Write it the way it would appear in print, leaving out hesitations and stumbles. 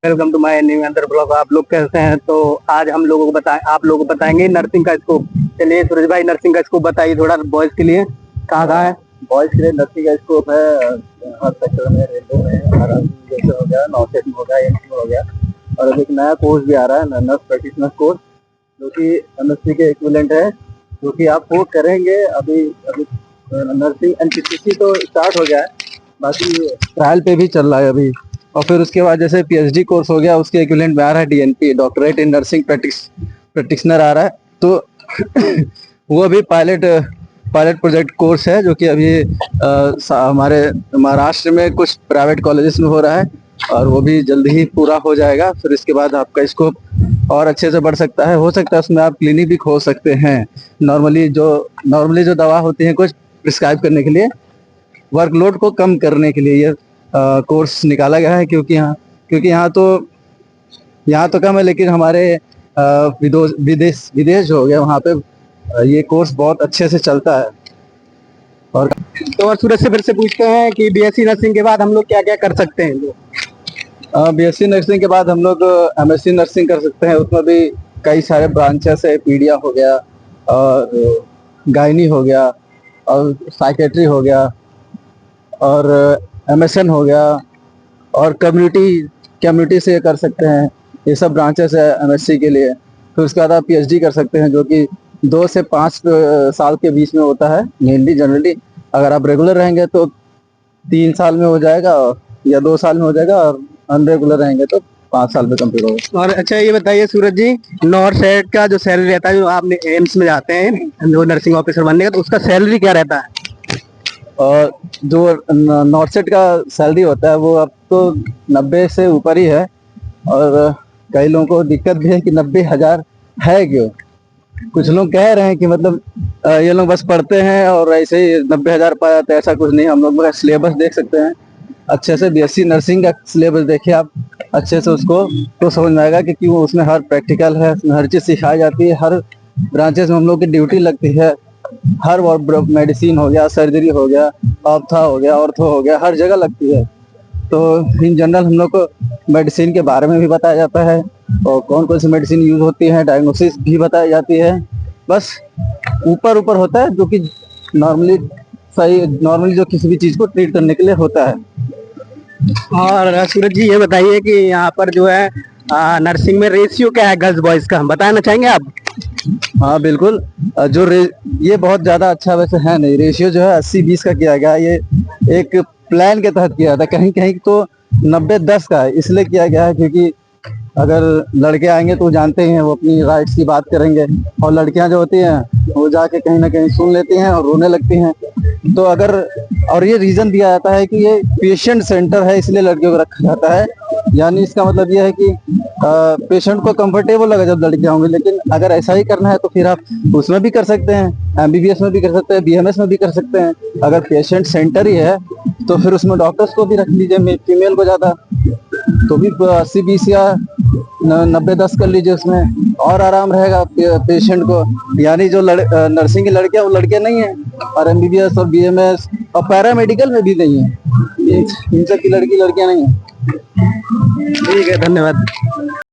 Welcome to my new अंदर blog. आप लोग कैसे हैं? तो आज हम लोगों को आप लोगों को बताएंगे नर्सिंग का स्कोप। चलिए सूरज भाई, नर्सिंग का स्कोप बताइए थोड़ा, बॉयज के लिए कहाँ है? बॉयज के लिए नर्सिंग का स्कोप है हर सेक्टर में, रेलवे में, जैसे हो गया, नौसेट में हो गया, एम्स में हो गया। और अभी एक नया कोर्स भी आ रहा है, नर्स प्रैक्टिशनर कोर्स, जो कि एमएससी के इक्विवेलेंट है, जो कि आप वो करेंगे। अभी अभी नर्सिंग एनपीसीसी तो स्टार्ट हो गया है, बाकी ट्रायल पे भी चल रहा है अभी। और फिर उसके बाद जैसे पीएचडी कोर्स हो गया, उसके इक्विवेलेंट में आ रहा है DNP, doctorate in nursing practitioner आ रहा है। तो वो अभी पायलट प्रोजेक्ट कोर्स है, जो कि अभी हमारे महाराष्ट्र में कुछ प्राइवेट कॉलेजेस में हो रहा है, और वो भी जल्दी ही पूरा हो जाएगा। फिर इसके बाद आपका स्कोप और अच्छे से बढ़ सकता है। हो सकता है उसमें आप क्लिनिक भी खोल सकते हैं। नॉर्मली जो दवा होती है कुछ प्रिस्क्राइब करने के लिए, वर्कलोड को कम करने के लिए ये कोर्स निकाला गया है। क्योंकि यहाँ तो कम है, लेकिन हमारे विदेश हो गया, वहाँ पे ये कोर्स बहुत अच्छे से चलता है। और सूरज से फिर से पूछते हैं कि बीएससी नर्सिंग के बाद हम लोग क्या क्या कर सकते हैं? बीएससी नर्सिंग के बाद हम लोग एमएससी नर्सिंग कर सकते हैं। उसमें भी कई सारे ब्रांचेस है, पीडिया हो गया, और गायनी हो गया, और साइकेट्री हो गया, और एमएसएन हो गया, और कम्युनिटी से कर सकते हैं। ये सब ब्रांचेस है एमएससी के लिए। फिर उसके बाद आप पीएचडी कर सकते हैं, जो कि 2 से 5 साल के बीच में होता है मेनली। जनरली अगर आप रेगुलर रहेंगे तो 3 साल में हो जाएगा, या 2 साल में हो जाएगा, और अनरेगुलर रहेंगे तो 5 साल में कंप्लीट होगा। और अच्छा ये बताइए सूरज जी, नॉर्सेट का जो सैलरी रहता है, जो आपने एम्स में जाते हैं जो नर्सिंग ऑफिसर बनने का, तो उसका सैलरी क्या रहता है? और जो नॉर्सेट का सैलरी होता है वो अब तो 90 से ऊपर ही है। और कई लोगों को दिक्कत भी है कि 90,000 है क्यों। कुछ लोग कह रहे हैं कि मतलब ये लोग बस पढ़ते हैं और ऐसे ही 90,000 पा जाते हैं। ऐसा कुछ नहीं। हम लोग सिलेबस देख सकते हैं अच्छे से। बीएससी नर्सिंग का सिलेबस देखिए आप अच्छे से, उसको तो समझ में आएगा कि क्यों उसमें हर प्रैक्टिकल है, उसमें हर चीज़ सिखाई जाती है। हर ब्रांचेस में हम लोग की ड्यूटी लगती है। हर मेडिसिन हो गया, सर्जरी हो गया, ऑप्था हो गया, ऑर्थो हो गया, हर जगह लगती है। तो इन जनरल हम लोग को मेडिसिन के बारे में भी बताया जाता है, और कौन कौन सी मेडिसिन यूज होती है, डायग्नोसिस भी बताई जाती है। बस ऊपर होता है, जो कि नॉर्मली जो किसी भी चीज को ट्रीट करने के लिए होता है। और सूरज जी ये बताइए कि यहाँ पर जो है नर्सिंग में रेशियो क्या है गर्ल्स बॉयज का, बताना चाहेंगे आप? हाँ बिल्कुल। ये बहुत ज्यादा अच्छा वैसे है नहीं। रेशियो जो है 80-20 का किया गया। ये एक प्लान के तहत किया था। कहीं कहीं तो 90-10 का है। इसलिए किया गया है क्योंकि अगर लड़के आएंगे तो जानते हैं वो अपनी राइट्स की बात करेंगे, और लड़कियां जो होती हैं वो जाके कहीं ना कहीं सुन लेती हैं और रोने लगती हैं। तो और ये रीजन दिया जाता है कि ये पेशेंट सेंटर है, इसलिए लड़कियों को रखा जाता है। यानी इसका मतलब ये है कि पेशेंट को कंफर्टेबल लगे जब लड़कियां होंगी। लेकिन अगर ऐसा ही करना है तो फिर आप उसमें भी कर सकते हैं, एमबीबीएस में भी कर सकते हैं, बीएमएस में भी कर सकते हैं। अगर पेशेंट सेंटर ही है तो फिर उसमें डॉक्टर्स को भी रख लीजिए, फीमेल को ज्यादा, तो भी 80-20 या 90-10 कर लीजिए। उसमें और आराम रहेगा पेशेंट को। यानी जो नर्सिंग की लड़कियां, वो लड़के नहीं है, और एमबीबीएस और बीएमएस और पैरामेडिकल में भी नहीं है। इन सब की लड़कियां नहीं है। ठीक है, धन्यवाद।